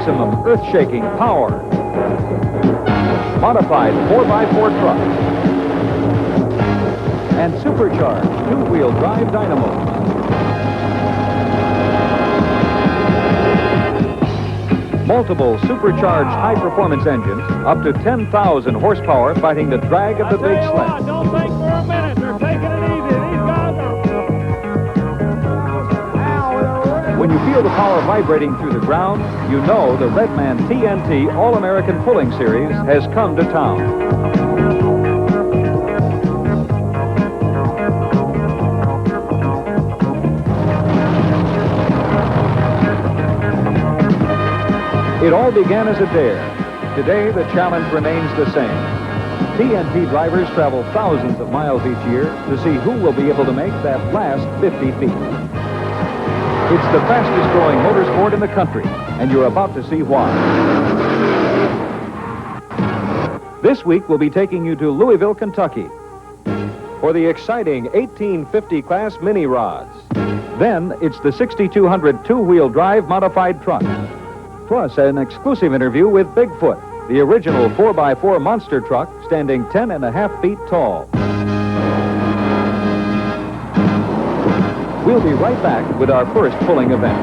maximum earth-shaking power. Modified 4x4 trucks. And supercharged two-wheel drive dynamos. Multiple supercharged high-performance engines, up to 10,000 horsepower, fighting the drag of the big sled. Don't think for a minute. They're taking it easy. These guys are... When you feel the power vibrating through the ground, you know the Redman TNT All-American Pulling Series has come to town. It all began as a dare. Today, the challenge remains the same. TNT drivers travel thousands of miles each year to see who will be able to make that last 50 feet. It's the fastest growing motorsport in the country, and you're about to see why. This week, we'll be taking you to Louisville, Kentucky for the exciting 1850 class mini rods. Then, it's the 6200 two-wheel drive modified truck. Plus, an exclusive interview with Bigfoot, the original 4x4 monster truck standing 10.5 feet tall. We'll be right back with our first pulling event.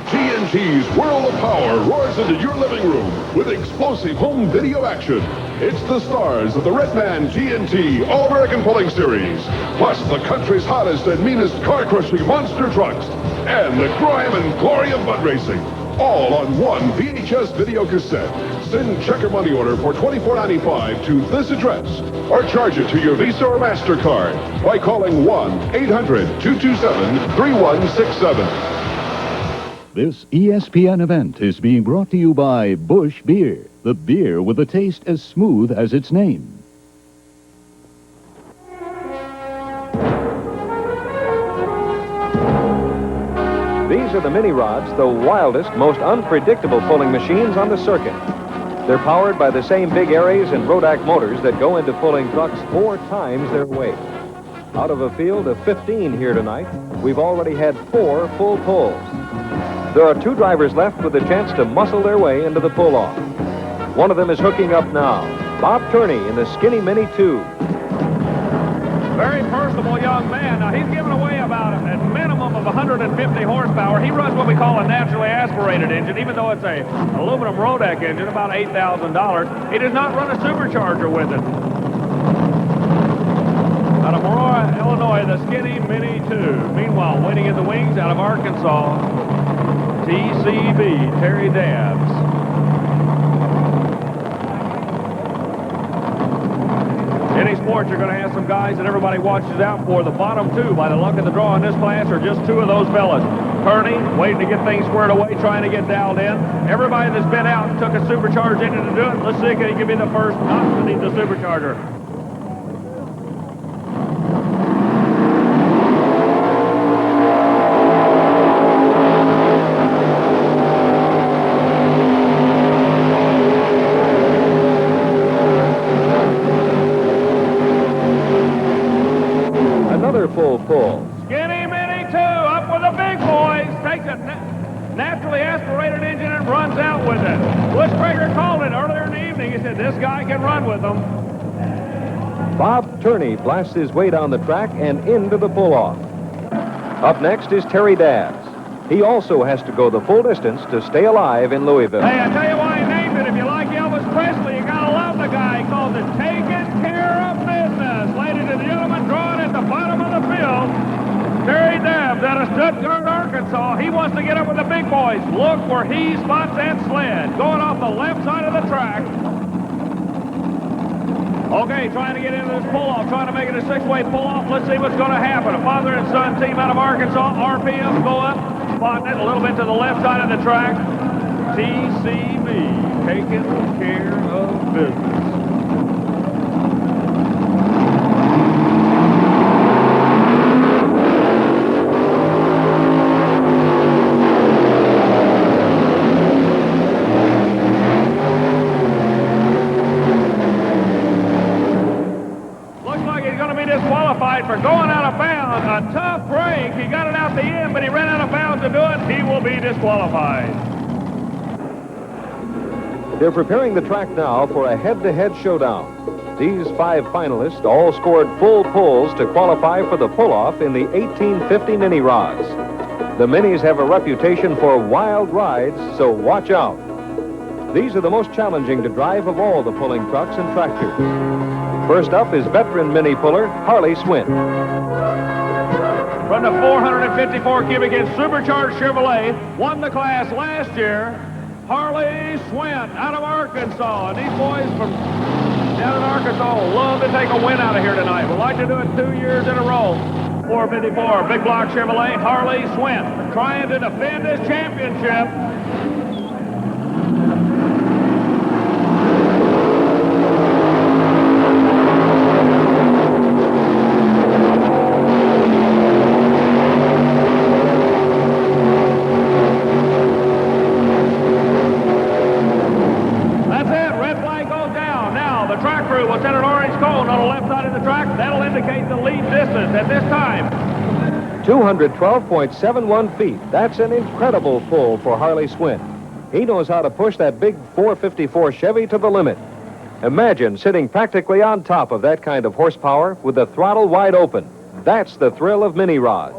TNT's World of Power roars into your living room with explosive home video action. It's the stars of the Redman TNT All-American Pulling Series, plus the country's hottest and meanest car-crushing monster trucks, and the grime and glory of mud racing, all on one VHS video cassette. Send check or money order for $24.95 to this address, or charge it to your Visa or MasterCard by calling 1-800-227-3167. This ESPN event is being brought to you by Busch Beer, the beer with a taste as smooth as its name. These are the mini rods, the wildest, most unpredictable pulling machines on the circuit. They're powered by the same big Aries and Rodak motors that go into pulling trucks 4 times their weight. Out of a field of 15 here tonight, we've already had 4 full pulls. There are 2 drivers left with a chance to muscle their way into the pull-off. One of them is hooking up now. Bob Turney in the Skinny Mini 2. Very personable young man. Now, he's giving away about a minimum of 150 horsepower. He runs what we call a naturally aspirated engine, even though it's a aluminum Rodak engine, about $8,000. He does not run a supercharger with it. Out of Aurora, Illinois, the Skinny Mini 2. Meanwhile, waiting in the wings out of Arkansas, TCB, Terry Dabbs. Any sports, you're going to have some guys that everybody watches out for. The bottom 2, by the luck of the draw in this class, are just 2 of those fellas. Kearney, waiting to get things squared away, trying to get dialed in. Everybody that's been out and took a supercharged engine to do it. Let's see if he can be the first not to need the supercharger. Full pull. Skinny Mini 2 up with the big boys. Takes a naturally aspirated engine and runs out with it. Busch Traeger called it earlier in the evening. He said this guy can run with them. Bob Turney blasts his way down the track and into the pull-off. Up next is Terry Dabbs. He also has to go the full distance to stay alive in Louisville. Hey, I tell you why he named it. If you like Elvis Presley, you gotta love the guy. He calls it Taking Care of Business. Ladies and gentlemen, drawing at the bottom of the field, Terry Dabbs out of Stuttgart, Arkansas. He wants to get up with the big boys. Look where he spots that sled. Going off the left side of the track. Okay, trying to get into this pull-off, trying to make it a 6-way pull-off. Let's see what's going to happen. A father and son team out of Arkansas. RPMs go up, spotting it a little bit to the left side of the track. TCB, taking care of business. For going out of bounds. down. A tough break. He got it out the end, but he ran out of bounds to do it. He will be disqualified. They're preparing the track now for a head-to-head showdown. These 5 finalists all scored full pulls to qualify for the pull-off in the 1850 mini rods. The minis have a reputation for wild rides, so watch out. These are the most challenging to drive of all the pulling trucks and tractors. First up is veteran mini puller Harley Swint. From the 454 cubic inch supercharged Chevrolet, won the class last year. Harley Swint out of Arkansas. And these boys from down in Arkansas love to take a win out of here tonight. Would like to do it 2 years in a row. 454 big block Chevrolet Harley Swint trying to defend his championship. Will set an orange cone on the left side of the track. That'll indicate the lead distance at this time. 212.71 feet. That's an incredible pull for Harley Swint. He knows how to push that big 454 Chevy to the limit. Imagine sitting practically on top of that kind of horsepower with the throttle wide open. That's the thrill of mini rods.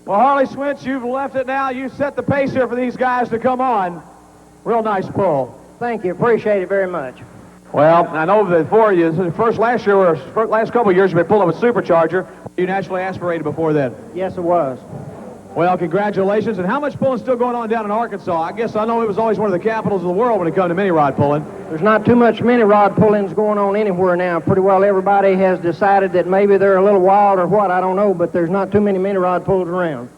Well, Harley Swint, you've left it now. You set the pace here for these guys to come on. Real nice pull. Thank you. Appreciate it very much. Well, I know that for you, last couple of years you've been pulling with supercharger. You naturally aspirated before then. Yes, it was. Well, congratulations. And how much pulling still going on down in Arkansas? I guess I know it was always one of the capitals of the world when it comes to mini rod pulling. There's not too much mini rod pullings going on anywhere now. Pretty well everybody has decided that maybe they're a little wild or what, I don't know, but there's not too many mini rod pulls around.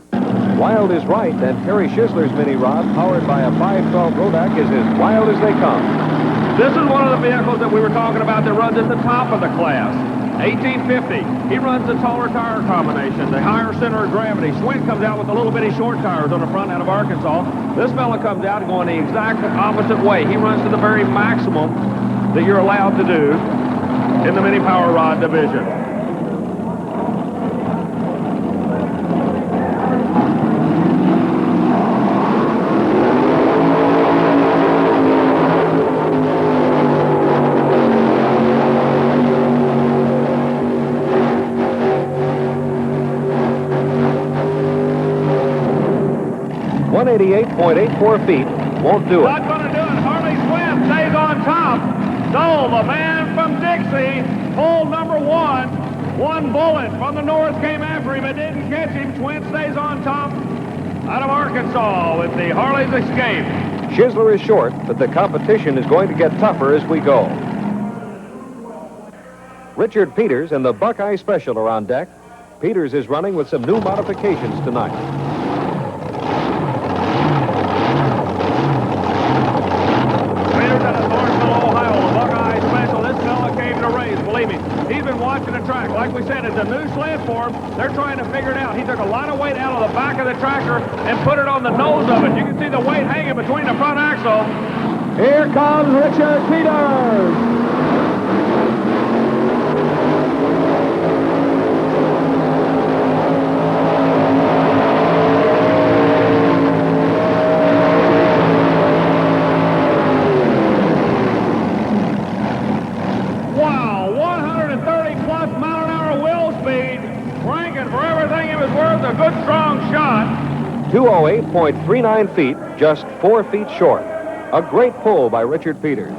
Wild is right, and Terry Schisler's mini rod, powered by a 512 Rodak, is as wild as they come. This is one of the vehicles that we were talking about that runs at the top of the class. 1850. He runs the taller tire combination, the higher center of gravity. Swint comes out with the little bitty short tires on the front out of Arkansas. This fella comes out going the exact opposite way. He runs to the very maximum that you're allowed to do in the mini power rod division. .84 feet won't do it. Not going to do it. Harley Swint stays on top. So the man from Dixie, pulled number 1. One bullet from the north came after him. It didn't catch him. Swint stays on top out of Arkansas with the Harley's escape. Schisler is short, but the competition is going to get tougher as we go. Richard Peters and the Buckeye Special are on deck. Peters is running with some new modifications tonight. He's been watching the track. Like we said, it's a new sled for him. They're trying to figure it out. He took a lot of weight out of the back of the tractor and put it on the nose of it. You can see the weight hanging between the front axle. Here comes Richard Peters. A good strong shot. 208.39 feet, just 4 feet short. A great pull by Richard Peters.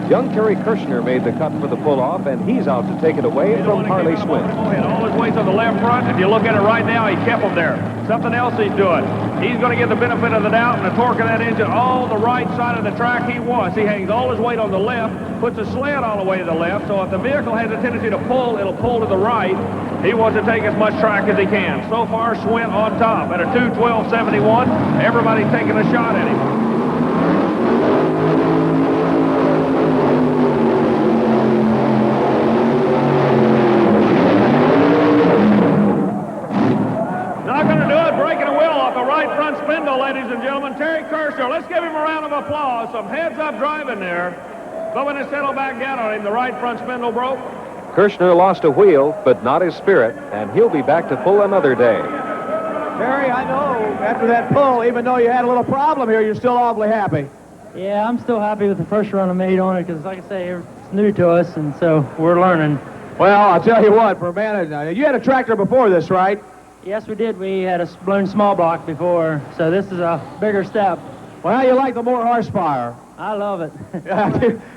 Young Terry Kirshner made the cut for the pull-off, and he's out to take it away from Harley Swint. All his weight on the left front. If you look at it right now, he kept him there. Something else he's doing. He's going to get the benefit of the doubt and the torque of that engine all the right side of the track he wants. He hangs all his weight on the left, puts the sled all the way to the left, so if the vehicle has a tendency to pull, it'll pull to the right. He wants to take as much track as he can. So far, Swint on top at a 2:12.71. Everybody's taking a shot at him. Not going to do it. Breaking a wheel off the right front spindle, ladies and gentlemen. Terry Kirshner. Let's give him a round of applause. Some heads-up driving there. But when it settled back down on him, the right front spindle broke. Kirshner lost a wheel, but not his spirit, and he'll be back to pull another day. Terry, I know after that pull, even though you had a little problem here, you're still awfully happy. Yeah, I'm still happy with the first run I made on it because, like I say, it's new to us, and so we're learning. Well, I'll tell you what, for a man, you had a tractor before this, right? Yes, we did. We had a balloon small block before, so this is a bigger step. Well, you like the more horsepower. I love it.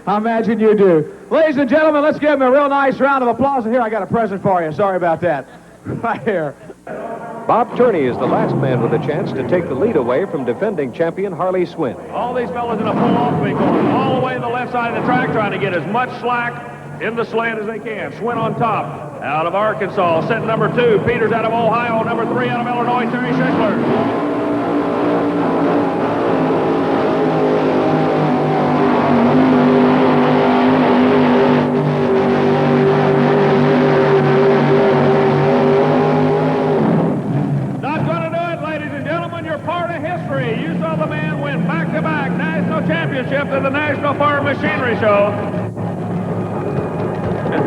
I imagine you do. Ladies and gentlemen, let's give him a real nice round of applause. And here, I got a present for you. Sorry about that. Right here. Bob Turney is the last man with a chance to take the lead away from defending champion Harley Swint. All these fellas in a pull-off will be going all the way to the left side of the track, trying to get as much slack in the slant as they can. Swint on top, out of Arkansas. Set number 2, Peters out of Ohio. Number 3 out of Illinois, Terry Schickler. To the National Farm Machinery Show.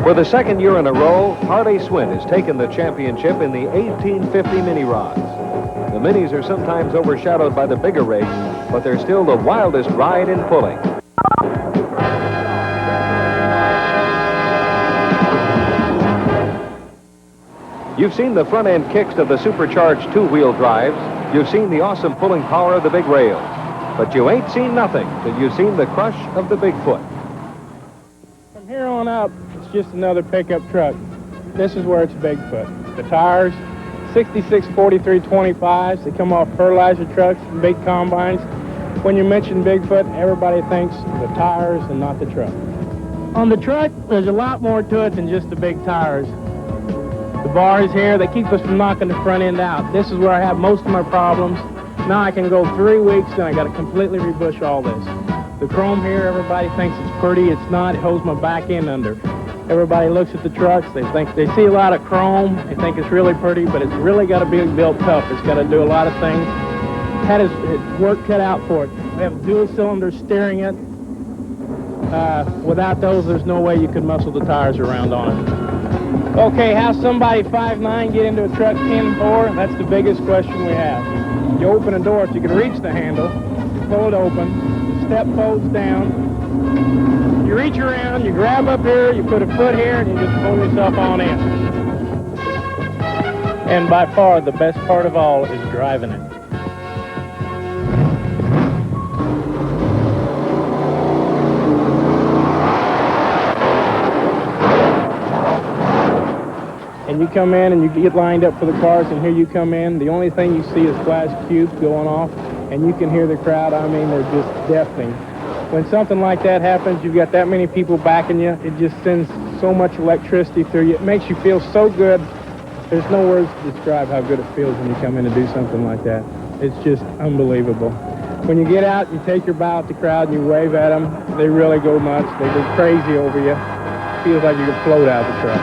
For the second year in a row, Harley Swint has taken the championship in the 1850 mini rods. The minis are sometimes overshadowed by the bigger rigs, but they're still the wildest ride in pulling. You've seen the front end kicks of the supercharged two-wheel drives. You've seen the awesome pulling power of the big rails. But you ain't seen nothing till you've seen the crush of the Bigfoot. From here on up, it's just another pickup truck. This is where it's Bigfoot. The tires, 66 4325s. They come off fertilizer trucks and big combines. When you mention Bigfoot, everybody thinks the tires and not the truck. On the truck, there's a lot more to it than just the big tires. The bars here, they keep us from knocking the front end out. This is where I have most of my problems. Now I can go 3 weeks and I got to completely rebush all this. The chrome here, everybody thinks it's pretty. It's not. It holds my back end under. Everybody looks at the trucks. They see a lot of chrome. They think it's really pretty, but it's really got to be built tough. It's got to do a lot of things. Had his work cut out for it. We have dual cylinder steering it. Without those, there's no way you could muscle the tires around on it. Okay, how somebody 5'9" get into a truck 10-4? That's the biggest question we have. You open a door, if you can reach the handle, you pull it open, the step folds down, you reach around, you grab up here, you put a foot here, and you just pull yourself on in. And by far, the best part of all is driving it. And you come in and you get lined up for the cars, and here you come in. The only thing you see is flash cubes going off, and you can hear the crowd. I mean, they're just deafening. When something like that happens, you've got that many people backing you. It just sends so much electricity through you. It makes you feel so good. There's no words to describe how good it feels when you come in to do something like that. It's just unbelievable. When you get out, you take your bow at the crowd and you wave at them. They really go nuts. They go crazy over you. It feels like you could float out of the truck.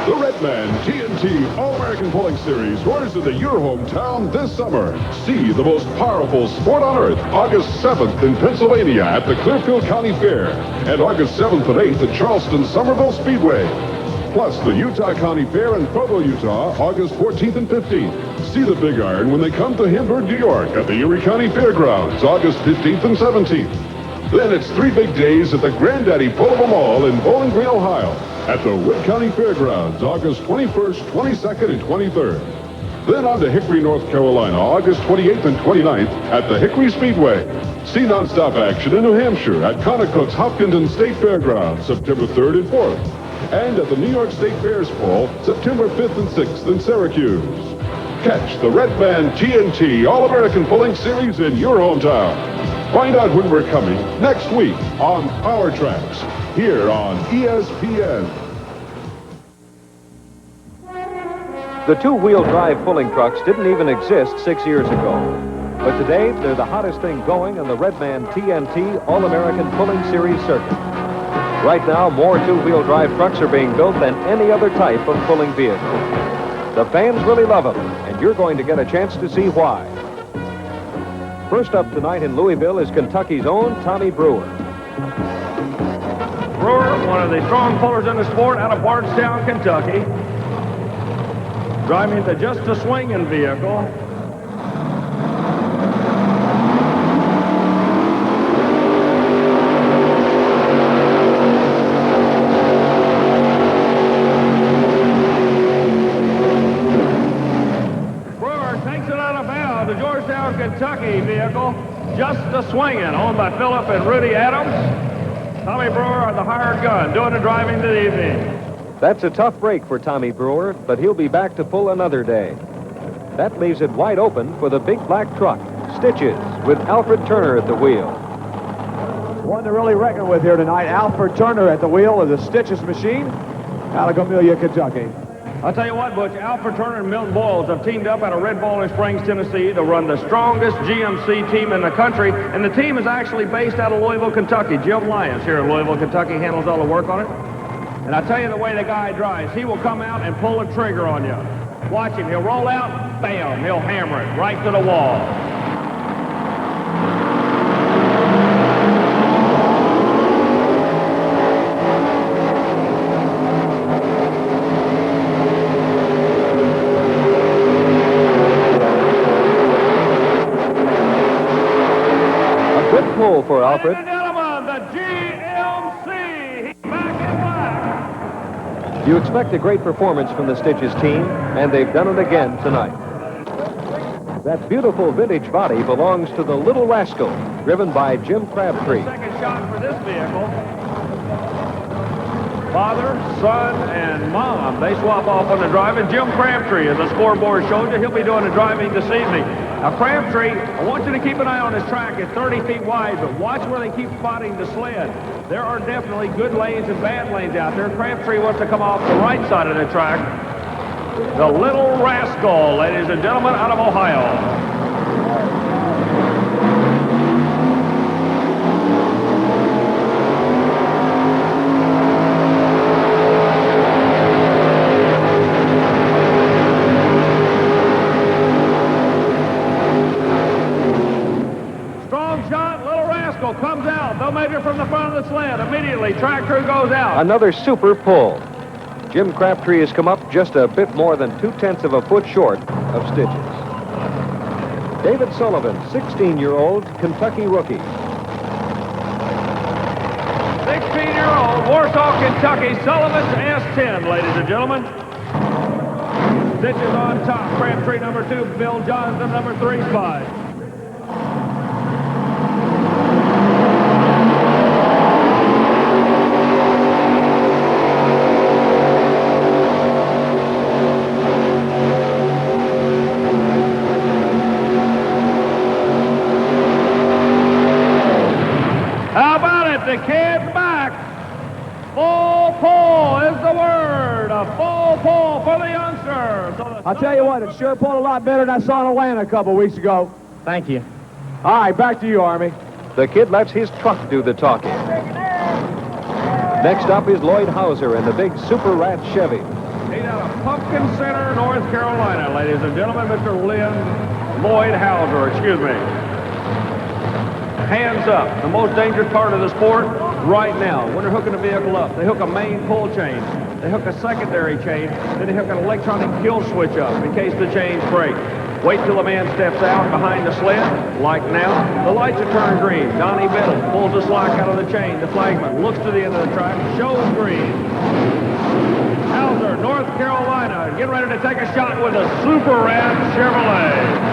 The Redman TNT All-American Pulling Series roars into your hometown this summer. See the most powerful sport on earth August 7th in Pennsylvania at the Clearfield County Fair and August 7th and 8th at Charleston Somerville Speedway. Plus the Utah County Fair in Provo, Utah, August 14th and 15th. See the Big Iron when they come to Hamburg, New York at the Erie County Fairgrounds, August 15th and 17th. Then it's 3 big days at the Granddaddy Pullable Mall in Bowling Green, Ohio, at the Wood County Fairgrounds, August 21st, 22nd, and 23rd. Then on to Hickory, North Carolina, August 28th and 29th at the Hickory Speedway. See nonstop action in New Hampshire at Conocook's Hopkinton State Fairgrounds, September 3rd and 4th. And at the New York State Fair's Fall, September 5th and 6th in Syracuse. Catch the Redman TNT All-American Pulling Series in your hometown. Find out when we're coming next week on Our Trax, here on ESPN. The two-wheel drive pulling trucks didn't even exist 6 years ago. But today, they're the hottest thing going on the Redman TNT All-American Pulling Series circuit. Right now, more two-wheel drive trucks are being built than any other type of pulling vehicle. The fans really love them, and you're going to get a chance to see why. First up tonight in Louisville is Kentucky's own Tommy Brewer. Brewer, one of the strong pullers in the sport out of Bardstown, Kentucky. Driving the Just a Swinging vehicle. The Georgetown, Kentucky vehicle, Just a Swinging, owned by Philip and Rudy Adams. Tommy Brewer are the hired gun, doing the driving this evening. That's a tough break for Tommy Brewer, but he'll be back to pull another day. That leaves it wide open for the big black truck, Stitches, with Alfred Turner at the wheel. One to really reckon with here tonight, Alfred Turner at the wheel of the Stitches machine out of Amelia, Kentucky. I'll tell you what, Butch, Alfred Turner and Milton Boyles have teamed up out of Red Bowling Springs, Tennessee to run the strongest GMC team in the country, and the team is actually based out of Louisville, Kentucky. Jim Lyons here in Louisville, Kentucky handles all the work on it. And I tell you the way the guy drives, he will come out and pull a trigger on you. Watch him, he'll roll out, bam, he'll hammer it right to the wall. Pull for Alfred. Ladies and gentlemen, the GMC, he's back in black. You expect a great performance from the Stitches team, and they've done it again tonight. That beautiful vintage body belongs to the Little Rascal, driven by Jim Crabtree. Second shot for this vehicle. Father, son, and mom, they swap off on the driving. Jim Crabtree, as the scoreboard showed you, he'll be doing the driving this evening. Now, Crabtree, I want you to keep an eye on this track. It's 30 feet wide, but watch where they keep spotting the sled. There are definitely good lanes and bad lanes out there. Crabtree wants to come off the right side of the track. The Little Rascal, ladies and gentlemen, out of Ohio. Comes out. They'll measure from the front of the sled. Immediately, track crew goes out. Another super pull. Jim Crabtree has come up just a bit more than 2/10 of a foot short of Stitches. David Sullivan, 16-year-old Kentucky rookie. 16-year-old Warsaw, Kentucky, Sullivan's S10, ladies and gentlemen. Stitches on top. Crabtree number 2, Bill Johnson number 3 spot. The kid's back. Full pull is the word. A full pull for the youngster. So I'll tell you what, it sure pulled a lot better than I saw in Atlanta a couple weeks ago. Thank you. All right, back to you, Army. The kid lets his truck do the talking. Next up is Lloyd Hauser in the big Super Rat Chevy. He's out of Pumpkin Center, North Carolina, ladies and gentlemen. Mr. Lloyd Hauser, excuse me. Hands up, the most dangerous part of the sport right now. When they're hooking the vehicle up, they hook a main pull chain, they hook a secondary chain, then they hook an electronic kill switch up in case the chains break. Wait till the man steps out behind the sled, like now. The lights are turned green. Donnie Biddle pulls the slack out of the chain. The flagman looks to the end of the track, shows green. Hauser, North Carolina, getting ready to take a shot with a Super Rat Chevrolet.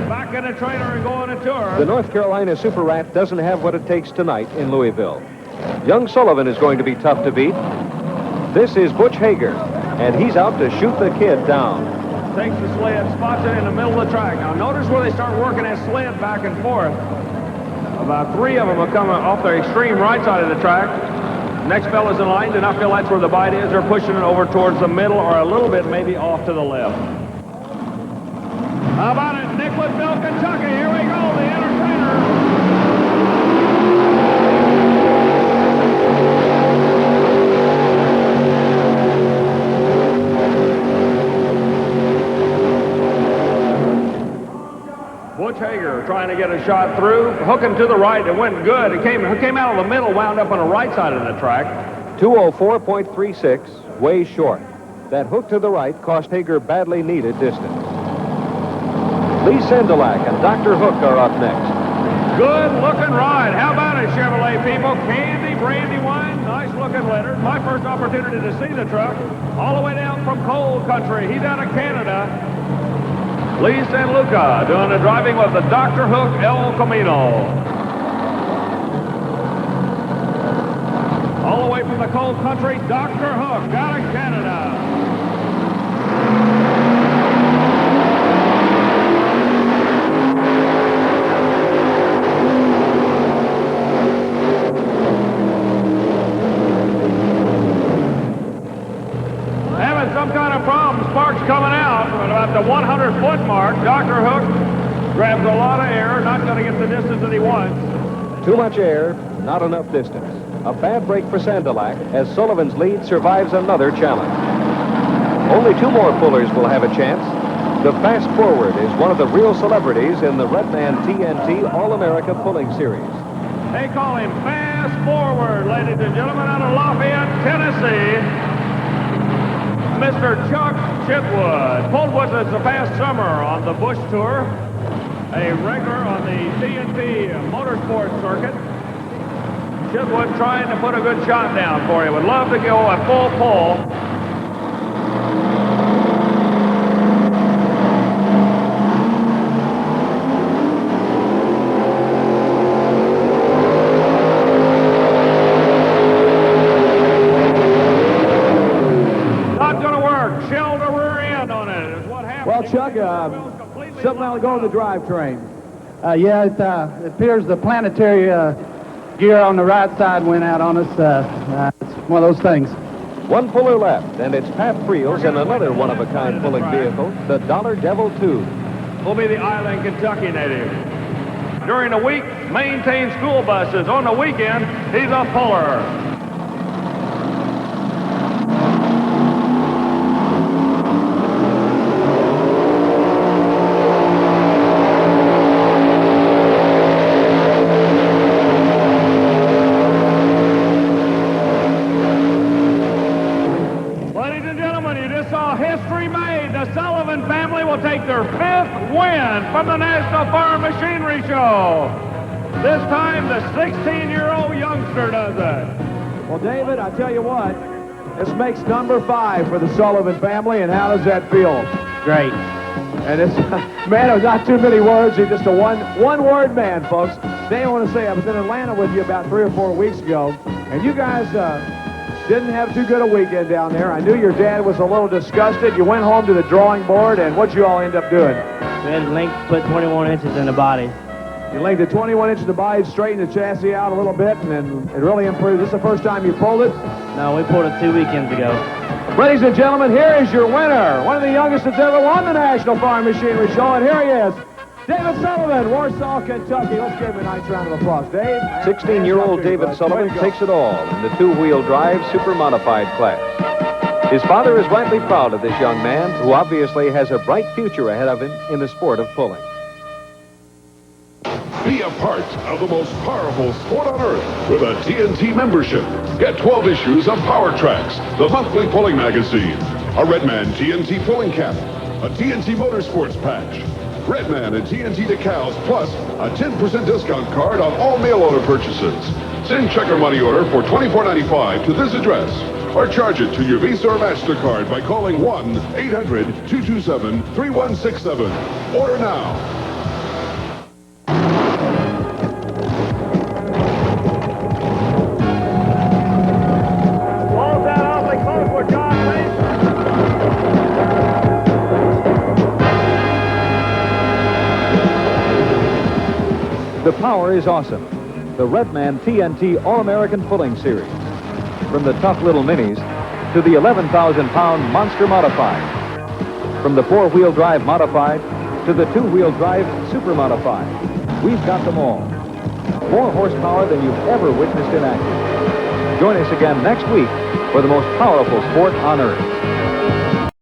Back in the trailer and going to tour. The North Carolina Super Rat doesn't have what it takes tonight in Louisville. Young Sullivan is going to be tough to beat. This is Butch Hager, and he's out to shoot the kid down. Takes the sled, spots it in the middle of the track. Now notice where they start working that sled back and forth. About 3 of them are coming off the extreme right side of the track. Next fella's in line, and I feel that's where the bite is. They're pushing it over towards the middle or a little bit maybe off to the left. How about it? Nicholasville, Kentucky. Here we go, the entertainer. get a shot through. Hooking to the right, it went good. It came out of the middle, wound up on the right side of the track. 204.36, way short. That hook to the right cost Hager badly needed distance. Lee Sendelak and Dr. Hook are up next. Good looking ride. How about it, Chevrolet people? Candy, brandy wine, nice looking letter. My first opportunity to see the truck. All the way down from coal country. He's out of Canada. Lee San Luca doing the driving with the Dr. Hook El Camino. All the way from the coal country, Dr. Hook out of Canada. Having some kind of problem, sparks coming out at about the 100-foot mark. Dr. Hook grabs a lot of air, not going to get the distance that he wants. Too much air, not enough distance. A bad break for Sendelak as Sullivan's lead survives another challenge. Only 2 more pullers will have a chance. The Fast Forward is one of the real celebrities in the Redman TNT All-American Pulling Series. They call him Fast Forward, ladies and gentlemen, out of Lafayette, Tennessee. Mr. Chuck Chitwood. Pulled with us the past summer on the Bush Tour, a regular on the TNT Motorsports circuit. Chitwood trying to put a good shot down for you. Would love to go a full pull. Not going to work. Shell the rear end on it is what happened. Well, Chuck, something that'll go in the drivetrain. Yeah, it appears the planetary gear on the right side went out on us. It's one of those things. 1 puller left, and it's Pat Friels in another one-of-a-kind pulling vehicle, the Dollar Devil 2. Will be the Island, Kentucky native. During the week, maintains school buses. On the weekend, he's a puller. Take their 5th win from the National Farm Machinery Show. This time, the 16-year-old youngster does it. Well, David, I tell you what, this makes number 5 for the Sullivan family, and how does that feel? Great. And it's, man, it was not too many words. He's just a one-word man, folks. They don't want to say, I was in Atlanta with you about 3 or 4 weeks ago, and you guys didn't have too good a weekend down there. I knew your dad was a little disgusted. You went home to the drawing board, and what'd you all end up doing? We had length put 21 inches in the body. You lengthed it 21 inches in the body, straightened the chassis out a little bit, and then it really improved. This is the first time you pulled it? No, we pulled it 2 weekends ago. Ladies and gentlemen, here is your winner. One of the youngest that's ever won the National Farm Machinery Show, and here he is. David Sullivan, Warsaw, Kentucky. Let's give him a nice round of applause. Dave? 16-year-old David Sullivan takes it all in the 2-wheel drive super modified class. His father is rightly proud of this young man, who obviously has a bright future ahead of him in the sport of pulling. Be a part of the most powerful sport on earth with a TNT membership. Get 12 issues of Power Trax, the monthly pulling magazine, a Redman TNT pulling cap, a TNT Motorsports patch, Redman and TNT decals, plus a 10% discount card on all mail order purchases. Send check or money order for $24.95 to this address, or charge it to your Visa or MasterCard by calling 1-800-227-3167. Order now. The power is awesome. The Redman TNT All-American Pulling Series. From the tough little minis to the 11,000-pound Monster Modified. From the 4-wheel drive Modified to the 2-wheel drive Super Modified. We've got them all. More horsepower than you've ever witnessed in action. Join us again next week for the most powerful sport on earth.